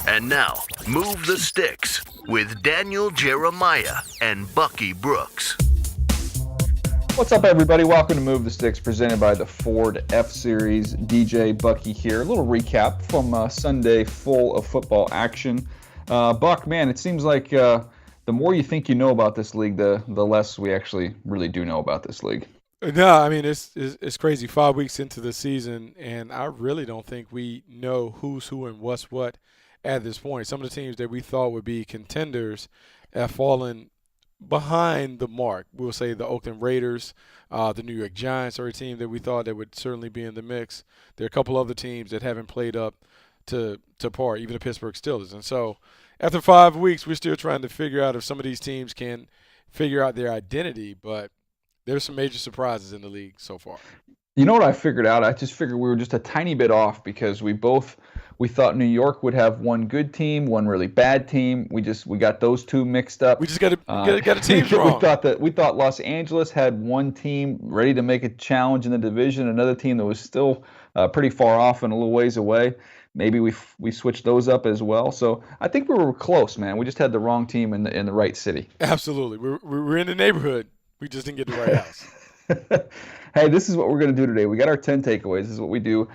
And now, Move the Sticks with Daniel, Jeremiah, and Bucky Brooks. What's up, everybody? Welcome to Move the Sticks, presented by the Ford F-Series. DJ Bucky here. A little recap from a Sunday full of football action. Buck, man, it seems like the more you think you know about this league, the less we actually really do know about this league. No, I mean, it's crazy. 5 weeks into the season, and I really don't think we know who's who and what's what at this point. Some of the teams that we thought would be contenders have fallen behind the mark. We'll say the Oakland Raiders, the New York Giants are a team that we thought that would certainly be in the mix. There are a couple other teams that haven't played up to par, even the Pittsburgh Steelers. And so after 5 weeks, we're still trying to figure out if some of these teams can figure out their identity, but there's some major surprises in the league so far. You know what I figured out? I just figured we were just a tiny bit off because we thought New York would have one good team, one really bad team. We got those two mixed up. We just got a team wrong. We thought Los Angeles had one team ready to make a challenge in the division, another team that was still pretty far off and a little ways away. Maybe we switched those up as well. So I think we were close, man. We just had the wrong team in the right city. Absolutely, we're in the neighborhood. We just didn't get the right house. Hey, this is what we're going to do today. We got our 10 takeaways. This is what we do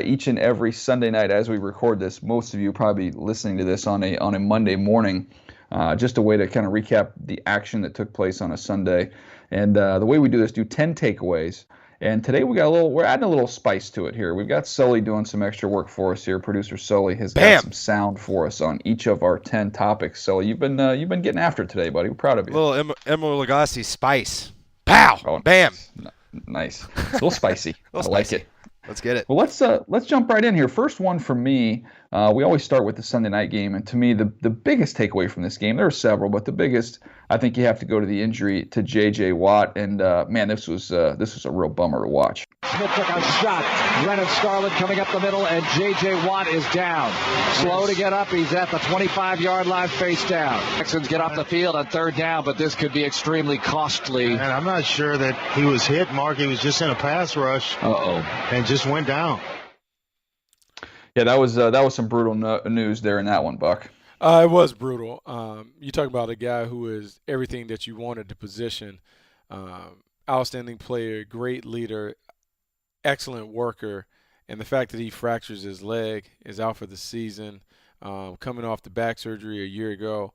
each and every Sunday night as we record this. Most of you probably listening to this on a Monday morning. Just a way to kind of recap the action that took place on a Sunday. And the way we do this, do 10 takeaways. And today we're adding a little spice to it here. We've got Sully doing some extra work for us here. Producer Sully has got some sound for us on each of our 10 topics. Sully, you've been getting after it today, buddy. We're proud of you. Little Emeril Lagasse spice. Pow! Oh, Bam! Nice. It's a little spicy. I like it. Let's get it. Well, let's jump right in here. First one for me, we always start with the Sunday night game, and to me, the biggest takeaway from this game, there are several, but the biggest, I think you have to go to the injury to J.J. Watt, and man, this was a real bummer to watch. Smith took a shot. Brennan Scarlett coming up the middle, and J.J. Watt is down. Slow to get up. He's at the 25-yard line, face down. Texans get off the field on third down, but this could be extremely costly. And I'm not sure that he was hit, Mark. He was just in a pass rush. And just went down. Yeah, that was some brutal news there in that one, Buck. It was brutal. You talk about a guy who is everything that you wanted to position. Outstanding player, great leader, excellent worker, and the fact that he fractures his leg, is out for the season, coming off the back surgery a year ago.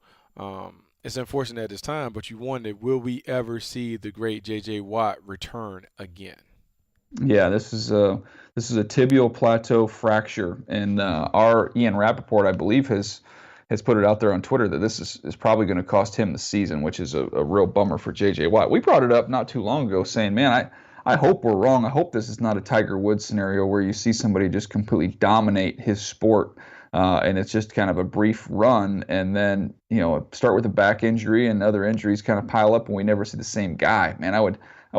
It's unfortunate at this time, but you wonder, will we ever see the great J.J. Watt return again? Yeah, this is a tibial plateau fracture, and our Ian Rappaport, I believe, has put it out there on Twitter that this is probably going to cost him the season, which is a real bummer for J.J. Watt. We brought it up not too long ago saying, man, I hope we're wrong. I hope this is not a Tiger Woods scenario where you see somebody just completely dominate his sport, and it's just kind of a brief run, and then start with a back injury and other injuries kind of pile up, and we never see the same guy. Man, I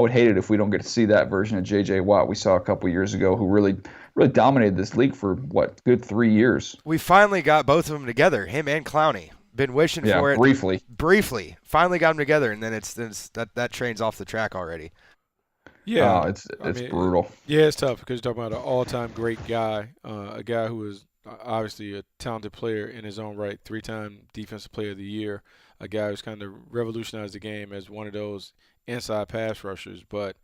would hate it if we don't get to see that version of J.J. Watt we saw a couple years ago, who really dominated this league for, good 3 years. We finally got both of them together, him and Clowney. Been wishing for it. Briefly. Finally got them together, and then it's that train's off the track already. Yeah. It's brutal. Yeah, it's tough because you're talking about an all-time great guy, a guy who is obviously a talented player in his own right, 3-time Defensive Player of the Year, a guy who's kind of revolutionized the game as one of those inside pass rushers. But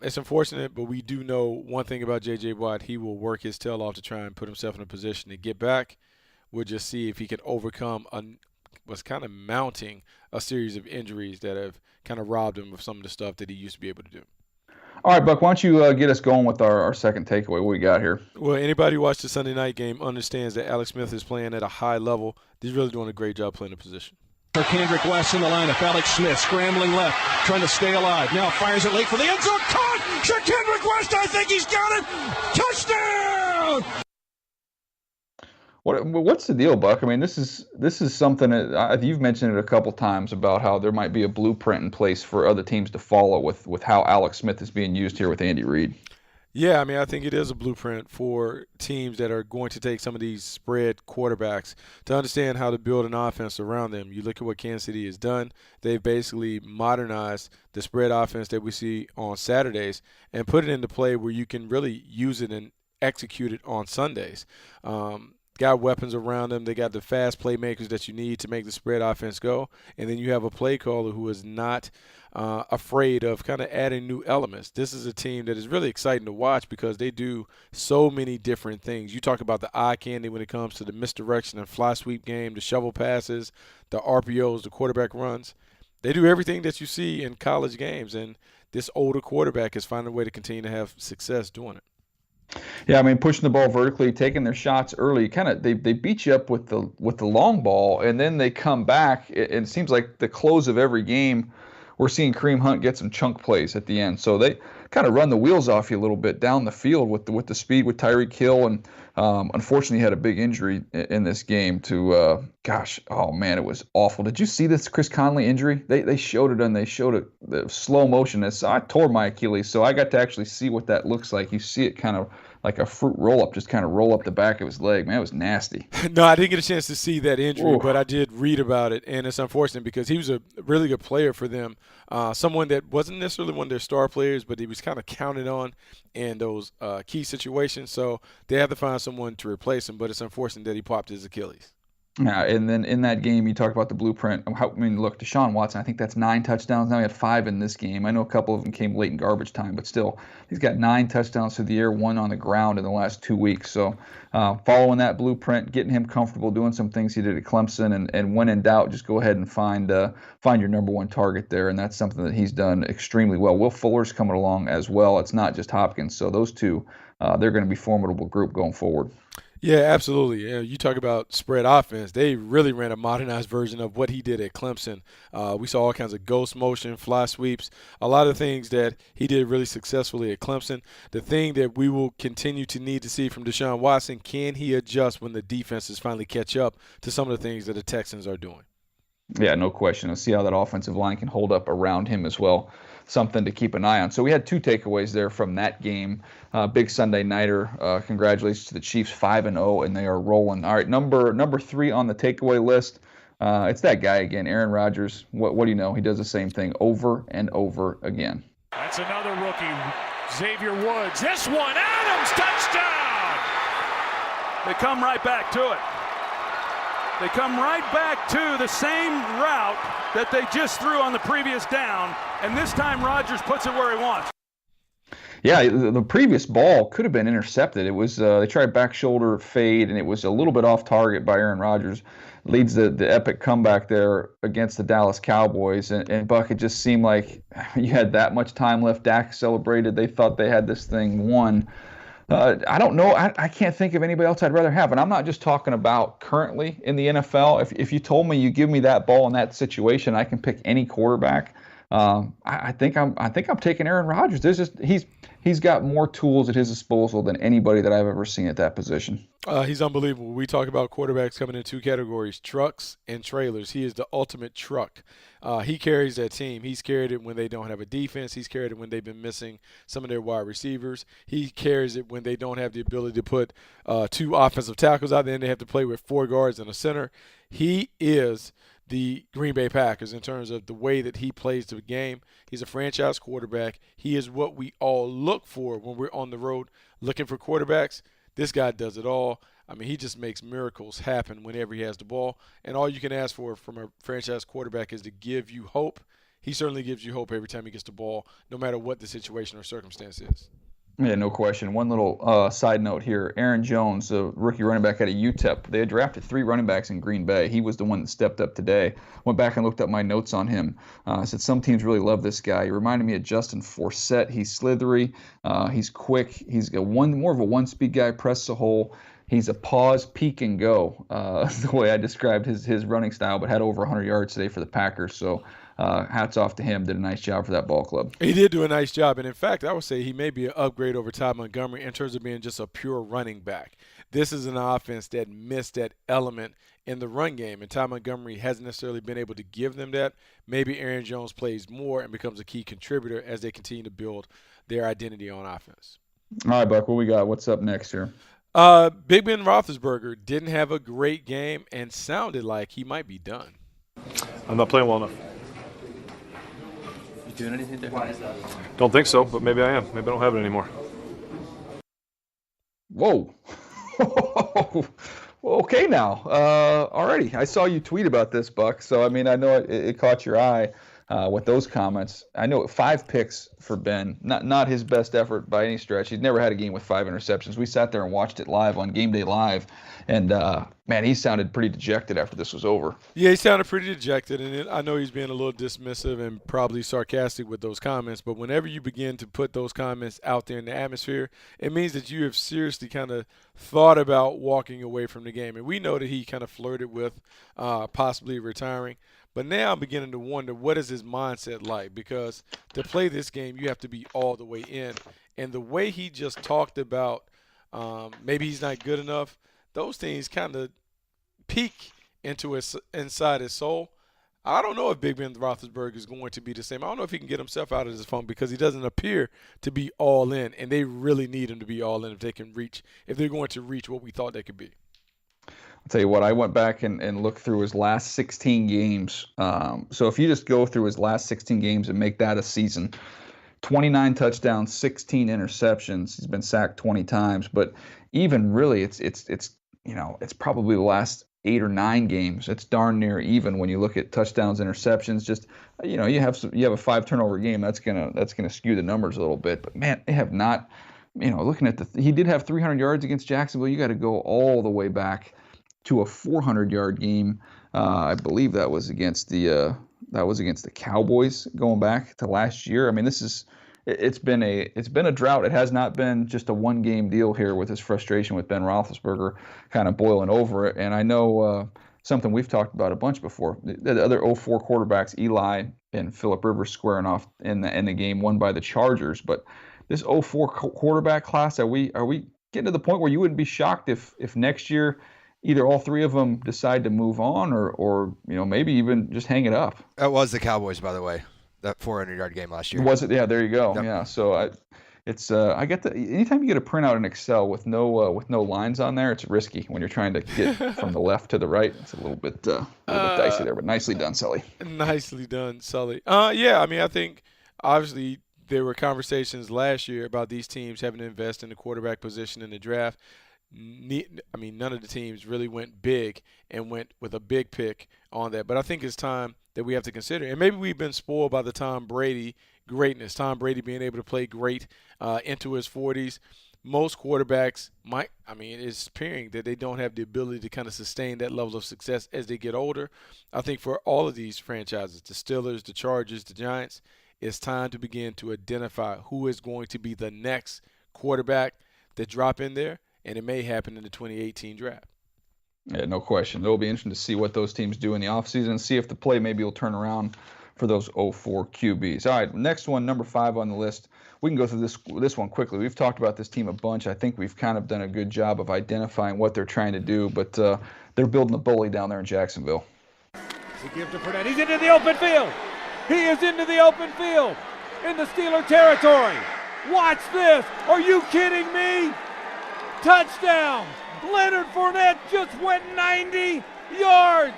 it's unfortunate, but we do know one thing about J.J. Watt. He will work his tail off to try and put himself in a position to get back. We'll just see if he can overcome what's kind of mounting a series of injuries that have kind of robbed him of some of the stuff that he used to be able to do. All right, Buck, why don't you get us going with our second takeaway? What we got here? Well, anybody who watched the Sunday night game understands that Alex Smith is playing at a high level. He's really doing a great job playing the position. Kendrick West in the lineup. Alex Smith scrambling left, trying to stay alive. Now fires it late for the end zone. Caught! Kendrick West, I think he's got it! Touchdown! What's the deal, Buck? I mean, this is something that you've mentioned it a couple times about how there might be a blueprint in place for other teams to follow with how Alex Smith is being used here with Andy Reid. Yeah, I mean, I think it is a blueprint for teams that are going to take some of these spread quarterbacks to understand how to build an offense around them. You look at what Kansas City has done. They've basically modernized the spread offense that we see on Saturdays and put it into play where you can really use it and execute it on Sundays. got weapons around them. They got the fast playmakers that you need to make the spread offense go. And then you have a play caller who is not afraid of kind of adding new elements. This is a team that is really exciting to watch because they do so many different things. You talk about the eye candy when it comes to the misdirection and fly sweep game, the shovel passes, the RPOs, the quarterback runs. They do everything that you see in college games, and this older quarterback is finding a way to continue to have success doing it. Yeah, I mean, pushing the ball vertically, taking their shots early, kind of they beat you up with the long ball, and then they come back. It seems like the close of every game, we're seeing Kareem Hunt get some chunk plays at the end. So they kind of run the wheels off you a little bit down the field with the speed with Tyreek Hill, and unfortunately had a big injury in this game to it was awful. Did you see this Chris Conley injury? They showed it, and they showed it the slow motion. I tore my Achilles, so I got to actually see what that looks like. You see it kind of like a fruit roll-up, just kind of roll up the back of his leg. Man, it was nasty. No, I didn't get a chance to see that injury, but I did read about it, and it's unfortunate because he was a really good player for them, someone that wasn't necessarily one of their star players, but he was kind of counted on in those key situations. So they have to find someone to replace him, but it's unfortunate that he popped his Achilles. Yeah, and then in that game, you talk about the blueprint. Look, Deshaun Watson, I think that's 9 touchdowns. Now he had 5 in this game. I know a couple of them came late in garbage time, but still, he's got 9 touchdowns through the air, 1 on the ground in the last 2 weeks. So following that blueprint, getting him comfortable, doing some things he did at Clemson, and when in doubt, just go ahead and find your number one target there, and that's something that he's done extremely well. Will Fuller's coming along as well. It's not just Hopkins. So those two, they're going to be a formidable group going forward. Yeah, absolutely. You talk about spread offense. They really ran a modernized version of what he did at Clemson. We saw all kinds of ghost motion, fly sweeps, a lot of things that he did really successfully at Clemson. The thing that we will continue to need to see from Deshaun Watson, can he adjust when the defenses finally catch up to some of the things that the Texans are doing? Yeah, no question. Let's see how that offensive line can hold up around him as well. Something to keep an eye on. So we had 2 takeaways there from that game. Big Sunday nighter. Congratulations to the Chiefs, 5-0, and they are rolling. All right, number 3 on the takeaway list. It's that guy again, Aaron Rodgers. What do you know? He does the same thing over and over again. That's another rookie, Xavier Woods. This one, Adams, touchdown! They come right back to it. They come right back to the same route that they just threw on the previous down, and this time Rodgers puts it where he wants. Yeah, the previous ball could have been intercepted. It was they tried back shoulder fade, and it was a little bit off target by Aaron Rodgers. Leads the epic comeback there against the Dallas Cowboys. And Buck, it just seemed like you had that much time left. Dak celebrated. They thought they had this thing won. I don't know. I can't think of anybody else I'd rather have. And I'm not just talking about currently in the NFL. If you told me you give me that ball in that situation, I can pick any quarterback. I think I'm taking Aaron Rodgers. He's got more tools at his disposal than anybody that I've ever seen at that position. He's unbelievable. We talk about quarterbacks coming in 2 categories, trucks and trailers. He is the ultimate truck. He carries that team. He's carried it when they don't have a defense. He's carried it when they've been missing some of their wide receivers. He carries it when they don't have the ability to put 2 offensive tackles out there and they have to play with 4 guards and a center. He is the Green Bay Packers in terms of the way that he plays the game. He's a franchise quarterback. He is what we all look for when we're on the road looking for quarterbacks. This guy does it all. I mean, he just makes miracles happen whenever he has the ball. And all you can ask for from a franchise quarterback is to give you hope. He certainly gives you hope every time he gets the ball, no matter what the situation or circumstance is. Yeah, no question. One little side note here. Aaron Jones, the rookie running back out of UTEP, they had drafted 3 running backs in Green Bay. He was the one that stepped up today. Went back and looked up my notes on him. I said some teams really love this guy. He reminded me of Justin Forsett. He's slithery. He's quick. He's more of a one-speed guy, press the hole. He's a pause, peek, and go, the way I described his running style, but had over 100 yards today for the Packers. So hats off to him. Did a nice job for that ball club. He did do a nice job. And, in fact, I would say he may be an upgrade over Ty Montgomery in terms of being just a pure running back. This is an offense that missed that element in the run game, and Ty Montgomery hasn't necessarily been able to give them that. Maybe Aaron Jones plays more and becomes a key contributor as they continue to build their identity on offense. All right, Buck, what we got? What's up next here? Big Ben Roethlisberger didn't have a great game and sounded like he might be done. I'm not playing well enough. You doing anything there? Why is that? Don't think so, but maybe I am. Maybe I don't have it anymore. Whoa. Okay now. Alrighty. I saw you tweet about this, Buck. So, I mean, I know it caught your eye with those comments. I know 5 picks for Ben. Not his best effort by any stretch. He's never had a game with 5 interceptions. We sat there and watched it live on Game Day Live. And, man, he sounded pretty dejected after this was over. Yeah, he sounded pretty dejected. And I know he's being a little dismissive and probably sarcastic with those comments. But whenever you begin to put those comments out there in the atmosphere, it means that you have seriously kind of thought about walking away from the game. And we know that he kind of flirted with possibly retiring. But now I'm beginning to wonder, what is his mindset like? Because to play this game, you have to be all the way in. And the way he just talked about maybe he's not good enough, those things kind of peek inside his soul. I don't know if Big Ben Roethlisberger is going to be the same. I don't know if he can get himself out of this funk because he doesn't appear to be all in, and they really need him to be all in if they're going to reach what we thought they could be. I'll tell you what, I went back and looked through his last 16 games. So if you just go through his last 16 games and make that a season, 29 touchdowns, 16 interceptions. He's been sacked 20 times, but even really, it's probably the last 8 or 9 games. It's darn near even when you look at touchdowns, interceptions. Just you have a 5 turnover game. That's gonna skew the numbers a little bit. But man, they have not. Looking at he did have 300 yards against Jacksonville. You got to go all the way back to a 400-yard game. I believe that was against the Cowboys going back to last year. I mean, it's been a drought. It has not been just a one-game deal here with his frustration with Ben Roethlisberger kind of boiling over it. And I know something we've talked about a bunch before. The other 04 quarterbacks, Eli and Phillip Rivers, squaring off in the game won by the Chargers. But this 04 quarterback class, are we getting to the point where you wouldn't be shocked if next year either all 3 of them decide to move on or maybe even just hang it up? That was the Cowboys, by the way. That 400-yard game last year. Was it? Yeah, there you go. Yep. Yeah, so I get anytime you get a printout in Excel with no lines on there, it's risky when you're trying to get from the left to the right. It's a little bit dicey there, but nicely done, Sully. Nicely done, Sully. Yeah, I mean, I think obviously there were conversations last year about these teams having to invest in the quarterback position in the draft. I mean, none of the teams really went big and went with a big pick on that. But I think it's time that we have to consider. And maybe we've been spoiled by the Tom Brady greatness. Tom Brady being able to play great into his 40s. Most quarterbacks it's appearing that they don't have the ability to kind of sustain that level of success as they get older. I think for all of these franchises, the Steelers, the Chargers, the Giants, it's time to begin to identify who is going to be the next quarterback that drop in there. And it may happen in the 2018 draft. Yeah, no question. It'll be interesting to see what those teams do in the offseason and see if the play maybe will turn around for those 04 QBs. All right, next one, number 5 on the list. We can go through this one quickly. We've talked about this team a bunch. I think we've kind of done a good job of identifying what they're trying to do, but they're building a bully down there in Jacksonville. He gives to Fournette. He's into the open field. He is into the open field in the Steeler territory. Watch this. Are you kidding me? Touchdown! Leonard Fournette just went 90 yards.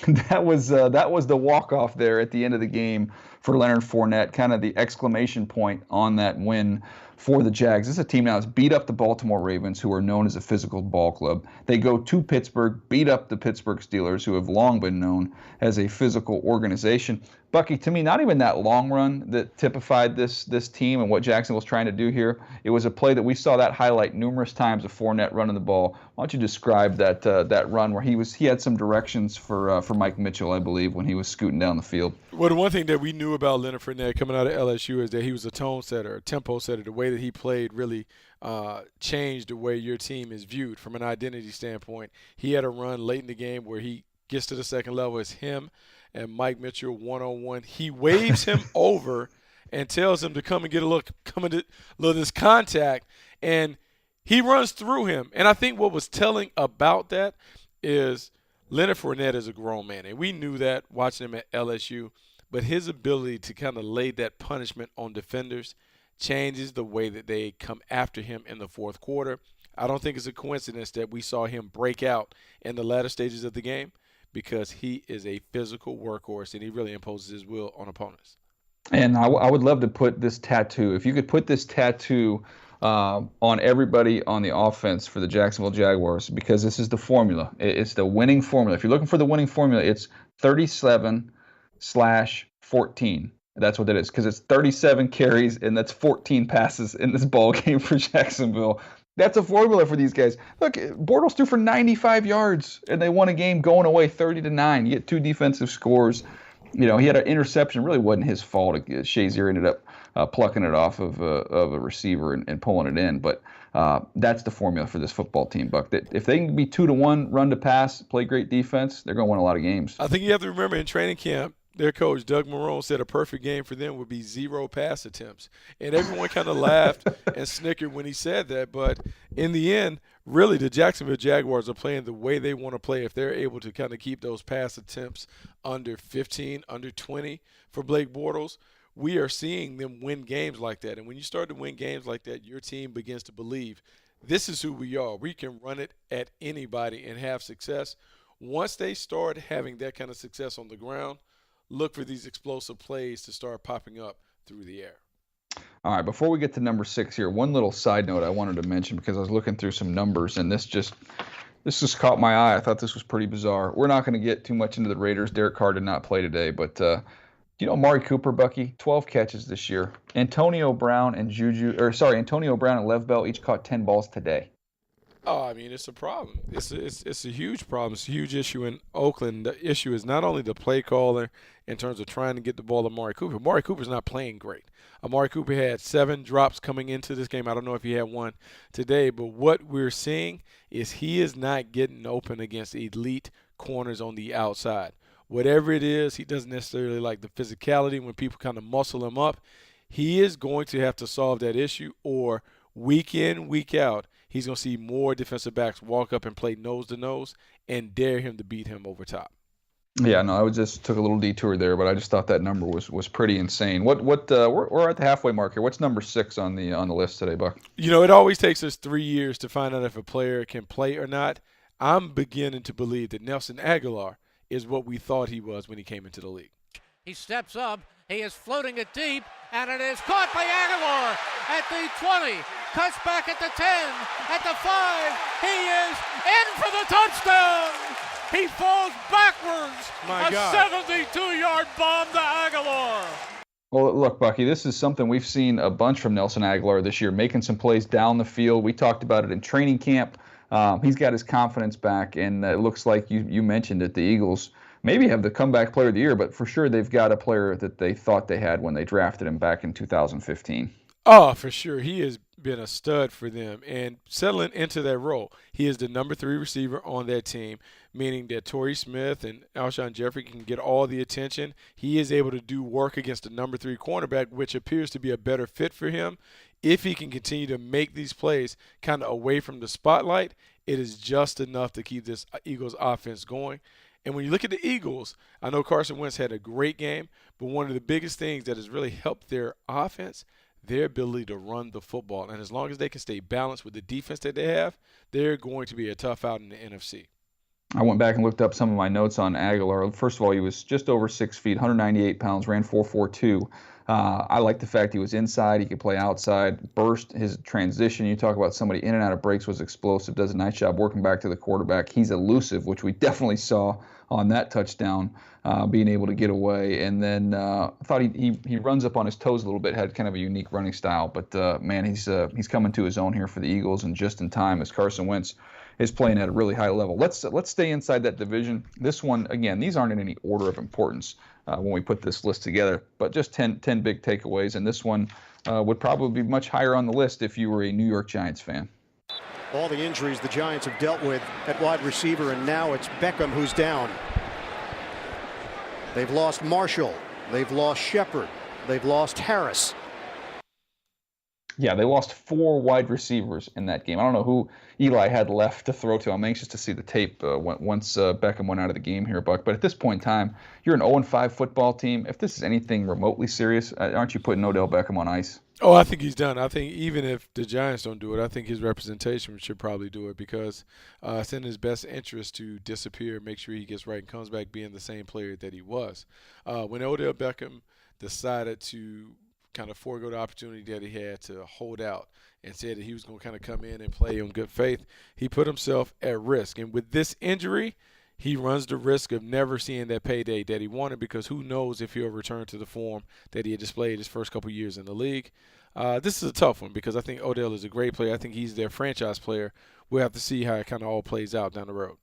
That was the walk-off there at the end of the game for Leonard Fournette, kind of the exclamation point on that win for the Jags. This is a team now that's beat up the Baltimore Ravens, who are known as a physical ball club. They go to Pittsburgh, beat up the Pittsburgh Steelers, who have long been known as a physical organization. Bucky, to me, not even that long run that typified this team and what Jacksonville's trying to do here. It was a play that we saw that highlight numerous times of Fournette running the ball. Why don't you describe that run where he had some directions for Mike Mitchell, I believe, when he was scooting down the field. Well, the one thing that we knew about Leonard Fournette coming out of LSU is that he was a tone setter, a tempo setter. The way that he played really changed the way your team is viewed from an identity standpoint. He had a run late in the game where he gets to the second level. It's him and Mike Mitchell one-on-one. He waves him over and tells him to come and get a look, this contact, and he runs through him. And I think what was telling about that is Leonard Fournette is a grown man, and we knew that watching him at LSU, but his ability to kind of lay that punishment on defenders changes the way that they come after him in the fourth quarter. I don't think it's a coincidence that we saw him break out in the latter stages of the game, because he is a physical workhorse and he really imposes his will on opponents. And I would love to put this tattoo, if you could put this tattoo on everybody on the offense for the Jacksonville Jaguars because this is the formula. It's the winning formula. If you're looking for the winning formula, it's 37/14. That's what it is because it's 37 carries and that's 14 passes in this ball game for Jacksonville. That's a formula for these guys. Look, Bortles threw for 95 yards and they won a game going away 30-9. You get 2 defensive scores. He had an interception. Really wasn't his fault. Shazier ended up plucking it off of a receiver and pulling it in. But that's the formula for this football team, Buck. That if they can be 2-1, run to pass, play great defense, they're going to win a lot of games. I think you have to remember in training camp, their coach, Doug Marrone, said a perfect game for them would be 0 pass attempts. And everyone kind of laughed and snickered when he said that. But in the end, really, the Jacksonville Jaguars are playing the way they want to play. If they're able to kind of keep those pass attempts under 15, under 20 for Blake Bortles, we are seeing them win games like that. And when you start to win games like that, your team begins to believe this is who we are. We can run it at anybody and have success. Once they start having that kind of success on the ground, look for these explosive plays to start popping up through the air. All right, before we get to number 6 here, one little side note I wanted to mention because I was looking through some numbers and this just caught my eye. I thought this was pretty bizarre. We're not going to get too much into the Raiders. Derek Carr did not play today, but Amari Cooper, Bucky, 12 catches this year. Antonio Brown and Lev Bell each caught 10 balls today. Oh, I mean, it's a problem. It's a huge problem. It's a huge issue in Oakland. The issue is not only the play caller in terms of trying to get the ball to Amari Cooper. Amari Cooper's not playing great. Amari Cooper had 7 drops coming into this game. I don't know if he had one today, but what we're seeing is he is not getting open against elite corners on the outside. Whatever it is, he doesn't necessarily like the physicality when people kind of muscle him up. He is going to have to solve that issue, or week in, week out, he's going to see more defensive backs walk up and play nose-to-nose and dare him to beat him over top. Yeah, no, I just took a little detour there, but I just thought that number was pretty insane. We're at the halfway mark here. What's number 6 on the list today, Buck? It always takes us 3 years to find out if a player can play or not. I'm beginning to believe that Nelson Agholor is what we thought he was when he came into the league. He steps up. He is floating it deep, and it is caught by Agholor at the 20. Cuts back at the 10, at the 5. He is in for the touchdown. He falls backwards. My God. 72-yard bomb to Agholor. Well, look, Bucky, this is something we've seen a bunch from Nelson Agholor this year, making some plays down the field. We talked about it in training camp. He's got his confidence back, and it looks like you mentioned it, the Eagles maybe have the comeback player of the year, but for sure they've got a player that they thought they had when they drafted him back in 2015. Oh, for sure. He has been a stud for them and settling into that role. He is the number 3 receiver on that team, meaning that Torrey Smith and Alshon Jeffrey can get all the attention. He is able to do work against the number 3 cornerback, which appears to be a better fit for him. If he can continue to make these plays kind of away from the spotlight, it is just enough to keep this Eagles offense going. And when you look at the Eagles, I know Carson Wentz had a great game, but one of the biggest things that has really helped their offense, their ability to run the football. And as long as they can stay balanced with the defense that they have, they're going to be a tough out in the NFC. I went back and looked up some of my notes on Agholor. First of all, he was just over 6 feet, 198 pounds, ran 4.42. I like the fact he was inside. He could play outside, burst his transition. You talk about somebody in and out of breaks was explosive, does a nice job working back to the quarterback. He's elusive, which we definitely saw on that touchdown, being able to get away. And then I thought he runs up on his toes a little bit, had kind of a unique running style. But, man, he's coming to his own here for the Eagles, and just in time as Carson Wentz is playing at a really high level. Let's stay inside that division. This one, again, these aren't in any order of importance when we put this list together, but just 10 big takeaways. And this one would probably be much higher on the list if you were a New York Giants fan. All the injuries the Giants have dealt with at wide receiver, and now it's Beckham who's down. They've lost Marshall. They've lost Shepard. They've lost Harris. Yeah, they lost 4 wide receivers in that game. I don't know who Eli had left to throw to. I'm anxious to see the tape once Beckham went out of the game here, Buck. But at this point in time, you're an 0-5 football team. If this is anything remotely serious, aren't you putting Odell Beckham on ice? Oh, I think he's done. I think even if the Giants don't do it, I think his representation should probably do it because it's in his best interest to disappear, make sure he gets right and comes back being the same player that he was. When Odell Beckham decided to kind of forego the opportunity that he had to hold out and said that he was going to kind of come in and play on good faith, he put himself at risk. And with this injury, he runs the risk of never seeing that payday that he wanted, because who knows if he'll return to the form that he had displayed his first couple years in the league. This is a tough one because I think Odell is a great player. I think he's their franchise player. We'll have to see how it kind of all plays out down the road.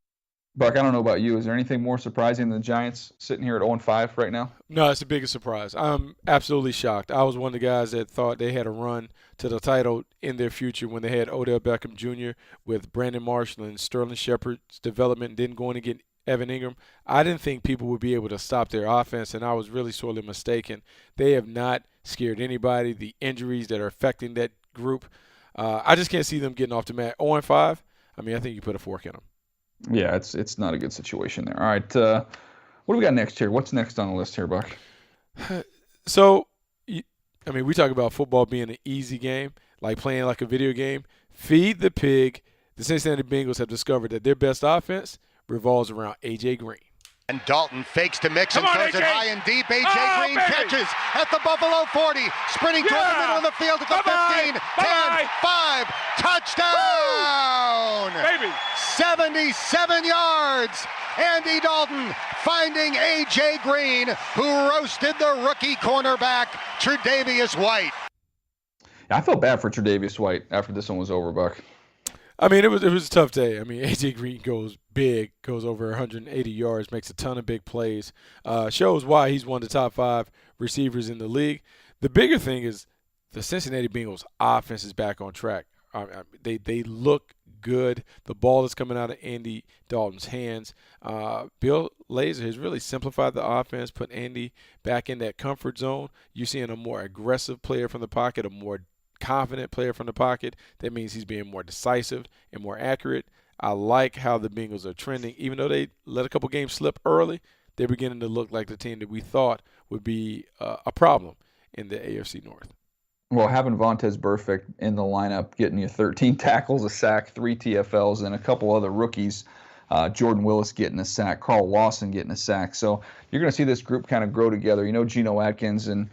Buck, I don't know about you. Is there anything more surprising than the Giants sitting here at 0-5 right now? No, it's the biggest surprise. I'm absolutely shocked. I was one of the guys that thought they had a run to the title in their future when they had Odell Beckham Jr. with Brandon Marshall and Sterling Shepard's development, then going to get Evan Ingram. I didn't think people would be able to stop their offense, and I was really sorely mistaken. They have not scared anybody. The injuries that are affecting that group, I just can't see them getting off the mat. 0-5, I mean, I think you put a fork in them. Yeah, it's not a good situation there. All right, what do we got next here? What's next on the list here, Buck? So, I mean, we talk about football being an easy game, like playing like a video game. Feed the pig. The Cincinnati Bengals have discovered that their best offense revolves around A.J. Green. And Dalton fakes to Mixon, throws it high and deep. A.J. Green catches at the Buffalo 40, sprinting toward the middle of the field at the 15, 10, 5, touchdown! Baby. 77 yards. Andy Dalton finding A.J. Green, who roasted the rookie cornerback, Tre'Davious White. I felt bad for Tre'Davious White after this one was over, Buck. I mean, it was a tough day. I mean, A.J. Green goes big, goes over 180 yards, makes a ton of big plays, shows why he's one of the top 5 receivers in the league. The bigger thing is the Cincinnati Bengals offense is back on track. They look good. The ball is coming out of Andy Dalton's hands. Bill Lazor has really simplified the offense, put Andy back in that comfort zone. You're seeing a more aggressive player from the pocket, a more confident player from the pocket. That means he's being more decisive and more accurate. I like how the Bengals are trending. Even though they let a couple games slip early, they're beginning to look like the team that we thought would be a problem in the AFC North. Well, having Vontaze Burfict in the lineup, getting you 13 tackles, a sack, 3 TFLs, and a couple other rookies, Jordan Willis getting a sack, Carl Lawson getting a sack. So you're going to see this group kind of grow together. You know, Geno Atkins and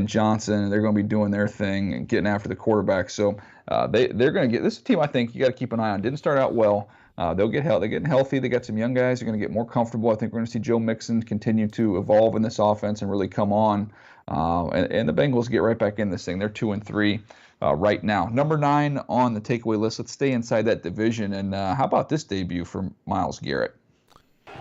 Johnson, they're going to be doing their thing and getting after the quarterback. So they're going to get – this is a team I think you got to keep an eye on. Didn't start out well. They're getting healthy. They got some young guys. They're going to get more comfortable. I think we're going to see Joe Mixon continue to evolve in this offense and really come on. And the Bengals get right back in this thing. They're 2-3 right now. Number 9 on the takeaway list. Let's stay inside that division. And how about this debut from Myles Garrett?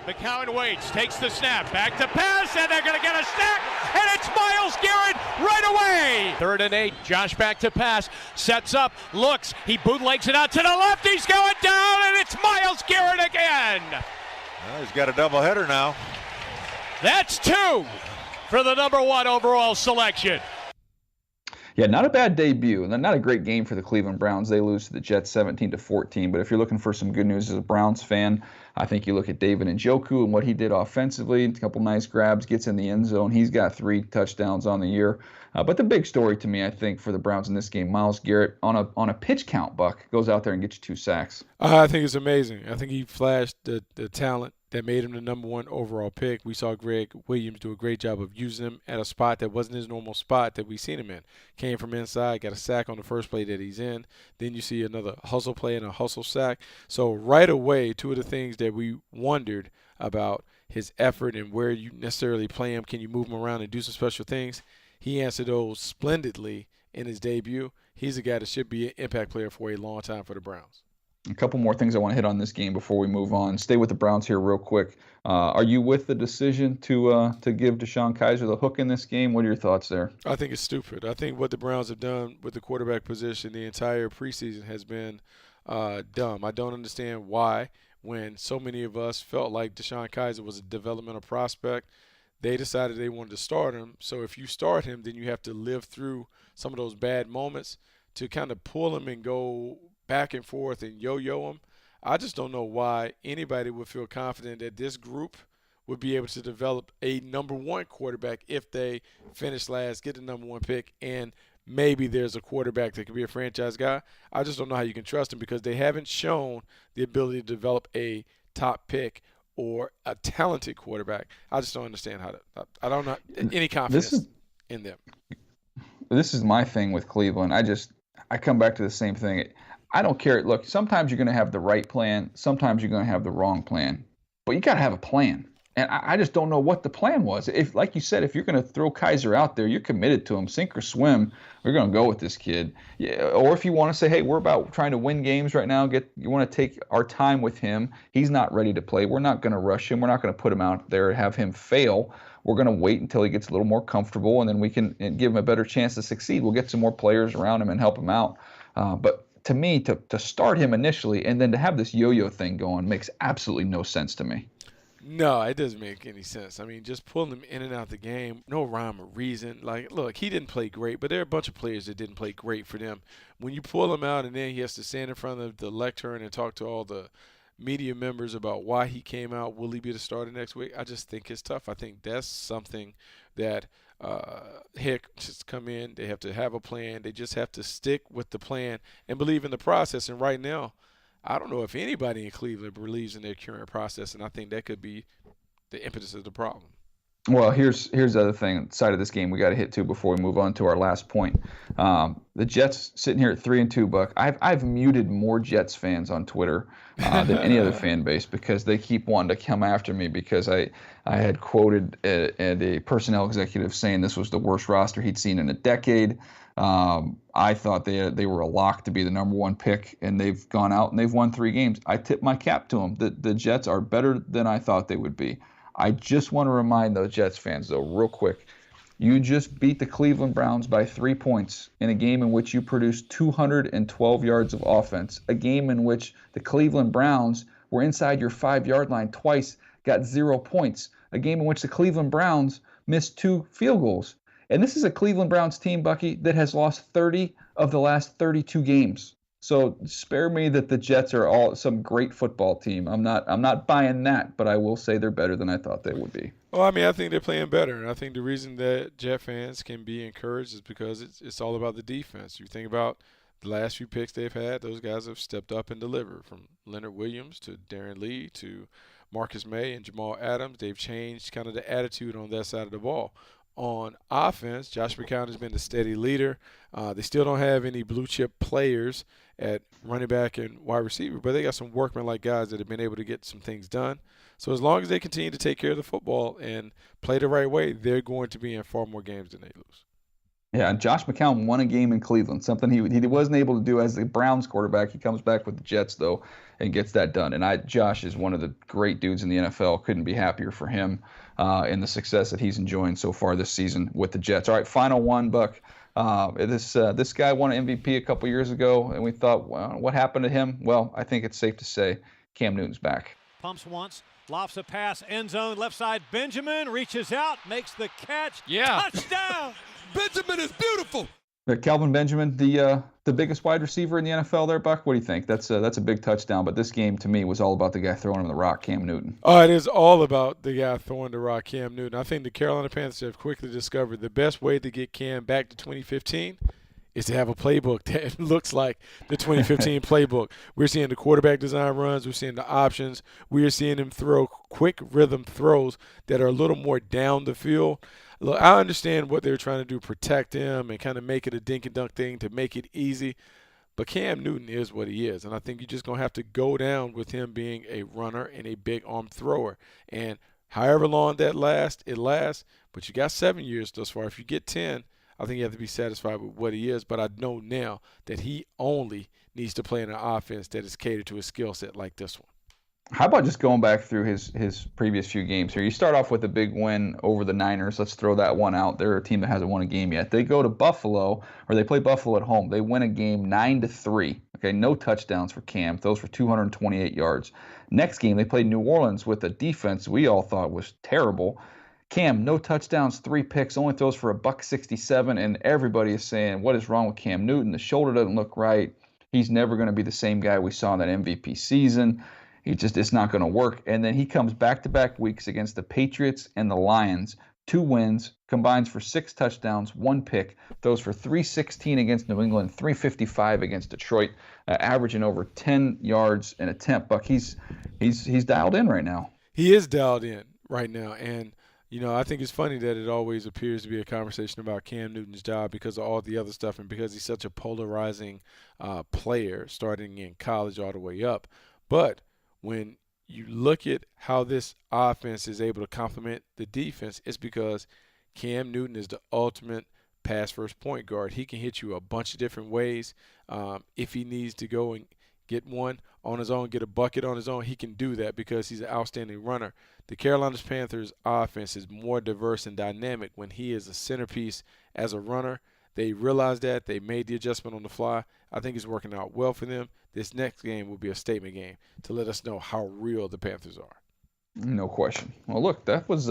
McCown waits, takes the snap, back to pass, and they're going to get a sack, and it's Myles Garrett right away. 3rd and 8, Josh back to pass, sets up, looks, he bootlegs it out to the left, he's going down, and it's Myles Garrett again. Well, he's got a doubleheader now. That's 2 for the number 1 overall selection. Yeah, not a bad debut. Not a great game for the Cleveland Browns. They lose to the Jets 17-14. But if you're looking for some good news as a Browns fan, I think you look at David Njoku and what he did offensively. A couple nice grabs, gets in the end zone. He's got 3 touchdowns on the year. But the big story to me, I think, for the Browns in this game, Myles Garrett on a pitch count, Buck, goes out there and gets you 2 sacks. I think it's amazing. I think he flashed the talent that made him the number 1 overall pick. We saw Greg Williams do a great job of using him at a spot that wasn't his normal spot that we seen him in. Came from inside, got a sack on the first play that he's in. Then you see another hustle play and a hustle sack. So right away, 2 of the things that we wondered about his effort and where you necessarily play him, can you move him around and do some special things? He answered those splendidly in his debut. He's a guy that should be an impact player for a long time for the Browns. A couple more things I want to hit on this game before we move on. Stay with the Browns here real quick. Are you with the decision to give DeShone Kizer the hook in this game? What are your thoughts there? I think it's stupid. I think what the Browns have done with the quarterback position the entire preseason has been dumb. I don't understand why, when so many of us felt like DeShone Kizer was a developmental prospect, they decided they wanted to start him. So if you start him, then you have to live through some of those bad moments to kind of pull him and go back and forth and yo-yo him. I just don't know why anybody would feel confident that this group would be able to develop a number 1 quarterback if they finish last, get the number 1 pick, and maybe there's a quarterback that could be a franchise guy. I just don't know how you can trust him because they haven't shown the ability to develop a top pick or a talented quarterback. I just don't understand how to – I don't know any confidence in them. this is my thing with Cleveland. I come back to the same thing. I don't care. Look, sometimes you're going to have the right plan. Sometimes you're going to have the wrong plan. But you got to have a plan. And I just don't know what the plan was. If, like you said, if you're going to throw Kaiser out there, you're committed to him, sink or swim. We're going to go with this kid. Yeah, or if you want to say, hey, we're about trying to win games right now. You want to take our time with him. He's not ready to play. We're not going to rush him. We're not going to put him out there and have him fail. We're going to wait until he gets a little more comfortable, and then we can give him a better chance to succeed. We'll get some more players around him and help him out. But to me, to start him initially and then to have this yo-yo thing going makes absolutely no sense to me. No, it doesn't make any sense. I mean, just pulling him in and out the game, no rhyme or reason. Like, look, he didn't play great, but there are a bunch of players that didn't play great for them. When you pull him out and then he has to stand in front of the lectern and talk to all the media members about why he came out, will he be the starter next week? I just think it's tough. I think that's something that Hick just come in. They have to have a plan. They just have to stick with the plan and believe in the process. And right now, I don't know if anybody in Cleveland believes in their current process, and I think that could be the impetus of the problem. Well, here's the other thing, side of this game we got to hit to before we move on to our last point. The Jets sitting here at 3-2, Buck. I've muted more Jets fans on Twitter than any other fan base because they keep wanting to come after me because I had quoted a personnel executive saying this was the worst roster he'd seen in a decade. I thought they were a lock to be the number one pick, and they've gone out and they've won 3 games. I tip my cap to them. The Jets are better than I thought they would be. I just want to remind those Jets fans, though, real quick, you just beat the Cleveland Browns by 3 points in a game in which you produced 212 yards of offense, a game in which the Cleveland Browns were inside your 5-yard line twice, got 0 points, a game in which the Cleveland Browns missed 2 field goals. And this is a Cleveland Browns team, Bucky, that has lost 30 of the last 32 games. So spare me that the Jets are all some great football team. I'm not buying that, but I will say they're better than I thought they would be. Well, I mean, I think they're playing better, and I think the reason that Jet fans can be encouraged is because it's all about the defense. You think about the last few picks they've had; those guys have stepped up and delivered. From Leonard Williams to Darren Lee to Marcus May and Jamal Adams, they've changed kind of the attitude on that side of the ball. On offense, Josh McCown has been the steady leader. They still don't have any blue-chip players at running back and wide receiver, but they got some workman-like guys that have been able to get some things done. So as long as they continue to take care of the football and play the right way, they're going to be in far more games than they lose. Yeah, and Josh McCown won a game in Cleveland, something he wasn't able to do as the Browns quarterback. He comes back with the Jets, though, and gets that done. And Josh is one of the great dudes in the NFL. Couldn't be happier for him in the success that he's enjoying so far this season with the Jets. All right, final one, Buck. This guy won an MVP a couple years ago, and we thought, well, what happened to him? Well, I think it's safe to say Cam Newton's back. Pumps once, lofts a pass, end zone, left side. Benjamin reaches out, makes the catch. Yeah. Touchdown! Benjamin is beautiful. Calvin Benjamin, the biggest wide receiver in the NFL there, Buck? What do you think? That's a big touchdown, but this game to me was all about the guy throwing him the rock, Cam Newton. Oh, it is all about the guy throwing the rock, Cam Newton. I think the Carolina Panthers have quickly discovered the best way to get Cam back to 2015 is to have a playbook that looks like the 2015 playbook. We're seeing the quarterback design runs. We're seeing the options. We're seeing him throw quick rhythm throws that are a little more down the field. Look, I understand what they're trying to do, protect him and kind of make it a dink and dunk thing to make it easy. But Cam Newton is what he is, and I think you're just going to have to go down with him being a runner and a big arm thrower. And however long that lasts, it lasts. But you got 7 years thus far. If you get 10, I think you have to be satisfied with what he is. But I know now that he only needs to play in an offense that is catered to his skill set like this one. How about just going back through his previous few games here? You start off with a big win over the Niners. Let's throw that one out. They're a team that hasn't won a game yet. They go to Buffalo, or they play Buffalo at home. They win a game 9-3. Okay, no touchdowns for Cam. Those for 228 yards. Next game, they play New Orleans with a defense we all thought was terrible. Cam, no touchdowns, 3 picks, only throws for $167, and everybody is saying, what is wrong with Cam Newton? The shoulder doesn't look right. He's never going to be the same guy we saw in that MVP season. It's not going to work. And then he comes back-to-back weeks against the Patriots and the Lions. 2 wins, combines for 6 touchdowns, 1 pick, throws for 316 against New England, 355 against Detroit, averaging over 10 yards an attempt. Buck, he's dialed in right now. He is dialed in right now. And, I think it's funny that it always appears to be a conversation about Cam Newton's job because of all the other stuff and because he's such a polarizing player starting in college all the way up. But when you look at how this offense is able to complement the defense, it's because Cam Newton is the ultimate pass-first point guard. He can hit you a bunch of different ways. If he needs to go and get one on his own, get a bucket on his own, he can do that because he's an outstanding runner. The Carolina Panthers offense is more diverse and dynamic when he is a centerpiece as a runner. They realized that. They made the adjustment on the fly. I think it's working out well for them. This next game will be a statement game to let us know how real the Panthers are. No question. Well, look, that was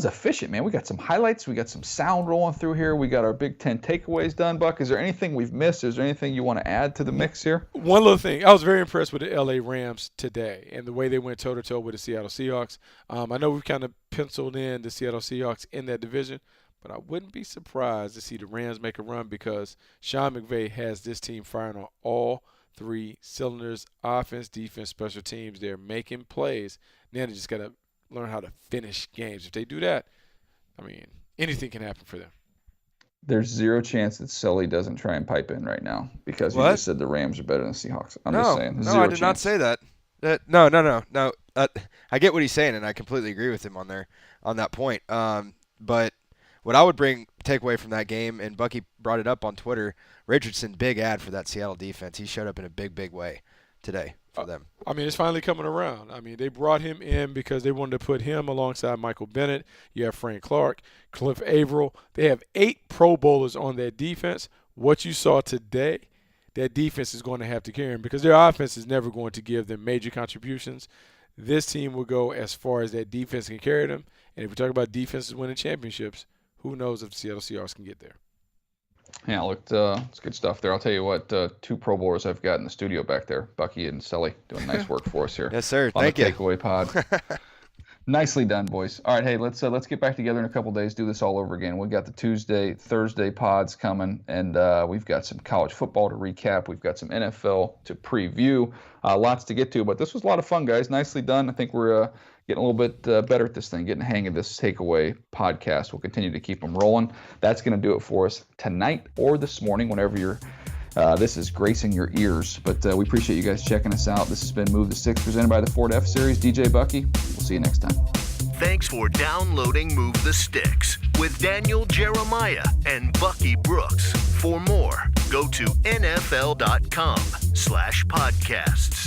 efficient, man. We got some highlights. We got some sound rolling through here. We got our Big Ten takeaways done, Buck. Is there anything we've missed? Is there anything you want to add to the mix here? One little thing. I was very impressed with the L.A. Rams today and the way they went toe-to-toe with the Seattle Seahawks. I know we've kind of penciled in the Seattle Seahawks in that division, but I wouldn't be surprised to see the Rams make a run because Sean McVay has this team firing on all three cylinders: offense, defense, special teams. They're making plays. Now they just got to learn how to finish games. If they do that, anything can happen for them. There's zero chance that Sully doesn't try and pipe in right now because you just said the Rams are better than the Seahawks. I'm just saying. No, I did not say that. No. I get what he's saying, and I completely agree with him on that point. But what I would take away from that game, and Bucky brought it up on Twitter, Richardson, big ad for that Seattle defense. He showed up in a big way today for them. It's finally coming around. They brought him in because they wanted to put him alongside Michael Bennett. You have Frank Clark, Cliff Averill. They have 8 Pro Bowlers on their defense. What you saw today, that defense is going to have to carry him because their offense is never going to give them major contributions. This team will go as far as that defense can carry them. And if we talk about defenses winning championships, who knows if the Seattle Seahawks can get there. Yeah, look, it's good stuff there. I'll tell you what, 2 Pro Bowlers I've got in the studio back there, Bucky and Sully, doing nice work for us here. Yes, sir. On Thank the you. Takeaway pod. Nicely done, boys. All right, hey, let's get back together in a couple days, do this all over again. We've got the Tuesday, Thursday pods coming, and we've got some college football to recap. We've got some NFL to preview. Lots to get to, but this was a lot of fun, guys. Nicely done. I think we're getting a little bit better at this thing, getting the hang of this takeaway podcast. We'll continue to keep them rolling. That's going to do it for us tonight or this morning, whenever this is gracing your ears. But we appreciate you guys checking us out. This has been Move the Sticks, presented by the Ford F-Series. DJ Bucky, we'll see you next time. Thanks for downloading Move the Sticks with Daniel Jeremiah and Bucky Brooks. For more, go to nfl.com/podcasts.